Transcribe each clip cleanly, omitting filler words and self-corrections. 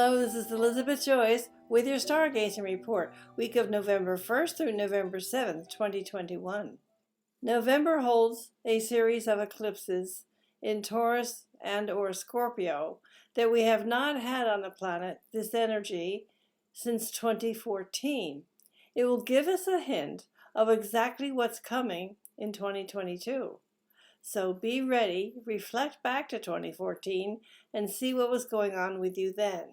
Hello, this is Elizabeth Joyce with your Stargazing Report, week of November 1st through November 7th, 2021. November holds a series of eclipses in Taurus and or Scorpio that we have not had on the planet, this energy, since 2014. It will give us a hint of exactly what's coming in 2022. So be ready, reflect back to 2014, and see what was going on with you then.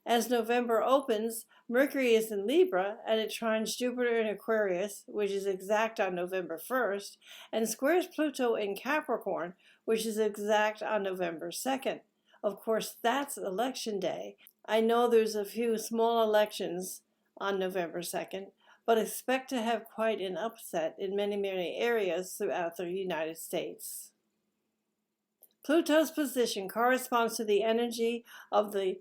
As November opens, Mercury is in Libra and it trines Jupiter in Aquarius, which is exact on November 1st, and squares Pluto in Capricorn, which is exact on November 2nd. Of course, that's election day. I know there's a few small elections on November 2nd, but expect to have quite an upset in many areas throughout the United States. Pluto's position corresponds to the energy of the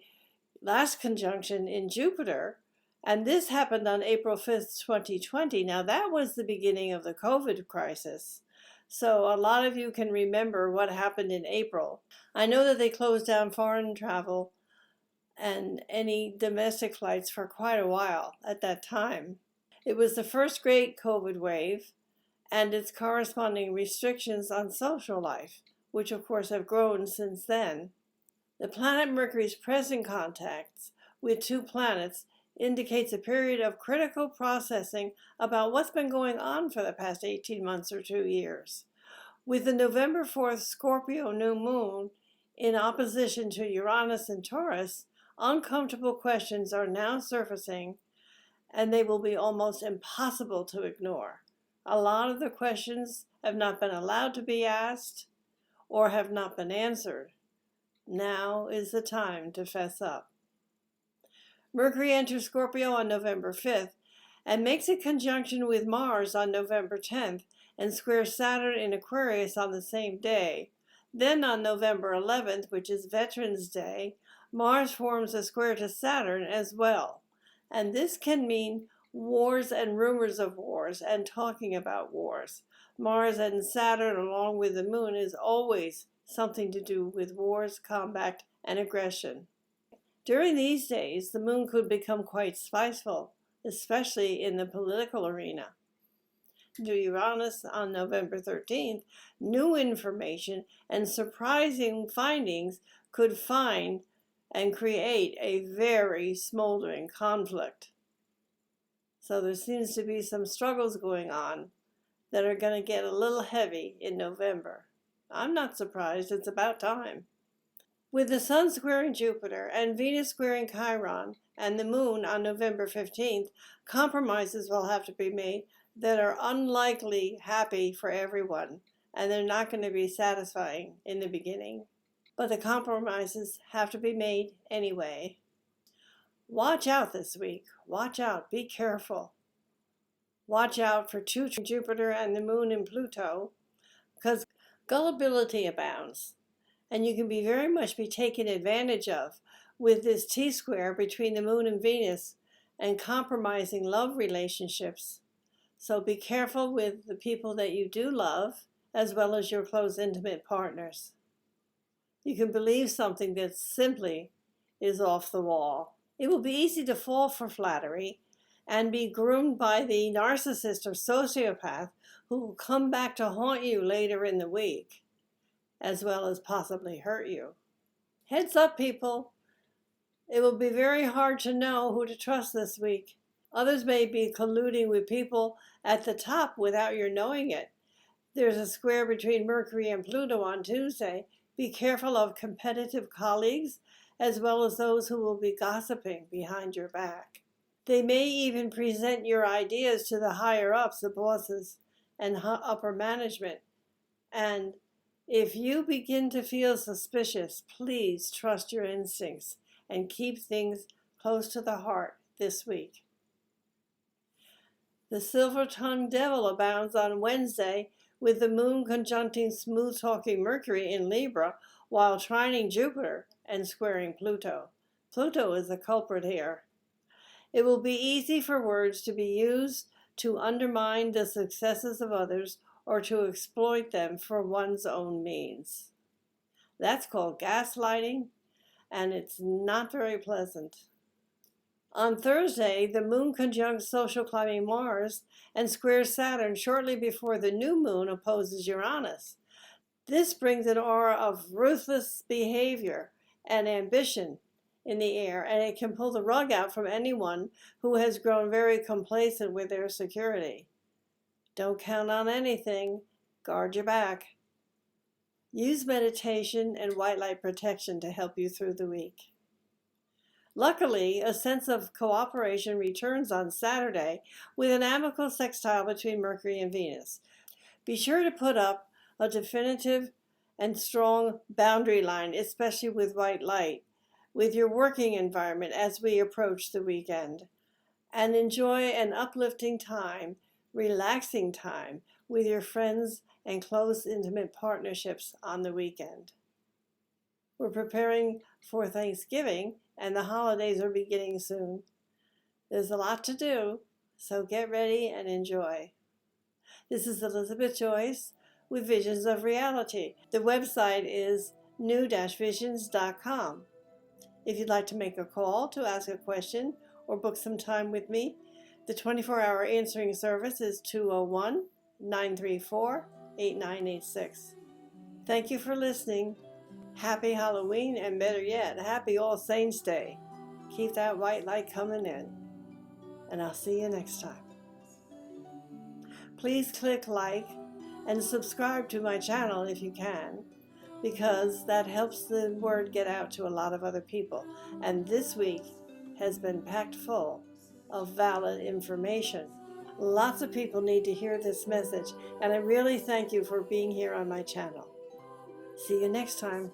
last conjunction in Jupiter, and this happened on April 5th, 2020. Now that was the beginning of the COVID crisis, so a lot of you can remember what happened in April. I know that they closed down foreign travel and any domestic flights for quite a while at that time. It was the first great COVID wave and its corresponding restrictions on social life, which of course have grown since then. The planet Mercury's present contacts with two planets indicates a period of critical processing about what's been going on for the past 18 months or 2 years. With the November 4th Scorpio new moon in opposition to Uranus and Taurus, uncomfortable questions are now surfacing, and they will be almost impossible to ignore. A lot of the questions have not been allowed to be asked or have not been answered. Now is the time to fess up. Mercury enters Scorpio on November 5th and makes a conjunction with Mars on November 10th and squares Saturn in Aquarius on the same day. Then on November 11th, which is Veterans Day, Mars forms a square to Saturn as well. And this can mean wars and rumors of wars and talking about wars. Mars and Saturn, along with the moon, is always something to do with wars, combat, and aggression. During these days, the moon could become quite spiteful, especially in the political arena. To Uranus on November 13th, new information and surprising findings could find and create a very smoldering conflict. So there seems to be some struggles going on that are going to get a little heavy in November. I'm not surprised, it's about time. With the Sun squaring Jupiter and Venus squaring Chiron and the Moon on November 15th, compromises will have to be made that are unlikely happy for everyone, and they're not going to be satisfying in the beginning. But the compromises have to be made anyway. Watch out this week. Watch out. Be careful. Watch out for Jupiter and the Moon in Pluto, because gullibility abounds, and you can be very much be taken advantage of with this T-square between the Moon and Venus and compromising love relationships. So be careful with the people that you do love, as well as your close intimate partners. You can believe something that simply is off the wall. It will be easy to fall for flattery and be groomed by the narcissist or sociopath who will come back to haunt you later in the week, as well as possibly hurt you. Heads up, people. It will be very hard to know who to trust this week. Others may be colluding with people at the top without your knowing it. There's a square between Mercury and Pluto on Tuesday. Be careful of competitive colleagues, as well as those who will be gossiping behind your back. They may even present your ideas to the higher-ups, the bosses, and upper management. And if you begin to feel suspicious, please trust your instincts and keep things close to the heart this week. The silver-tongued devil abounds on Wednesday, with the moon conjuncting smooth-talking Mercury in Libra while trining Jupiter and squaring Pluto. Pluto is the culprit here. It will be easy for words to be used to undermine the successes of others or to exploit them for one's own means. That's called gaslighting, and it's not very pleasant. On Thursday, the moon conjuncts social climbing Mars and squares Saturn shortly before the new moon opposes Uranus. This brings an aura of ruthless behavior and ambition in the air, and it can pull the rug out from anyone who has grown very complacent with their security. Don't count on anything. Guard your back. Use meditation and white light protection to help you through the week. Luckily, a sense of cooperation returns on Saturday with an amicable sextile between Mercury and Venus. Be sure to put up a definitive and strong boundary line, especially with white light, with your working environment as we approach the weekend. And enjoy an uplifting time, relaxing time with your friends and close, intimate partnerships on the weekend. We're preparing for Thanksgiving, and the holidays are beginning soon. There's a lot to do, so get ready and enjoy. This is Elizabeth Joyce with Visions of Reality. The website is new-visions.com. If you'd like to make a call to ask a question or book some time with me, the 24-hour answering service is 201-934-8986. Thank you for listening. Happy Halloween, and better yet, happy All Saints Day. Keep that white light coming in, and I'll see you next time. Please click like and subscribe to my channel if you can, because that helps the word get out to a lot of other people. And this week has been packed full of valid information. Lots of people need to hear this message, and I really thank you for being here on my channel. See you next time.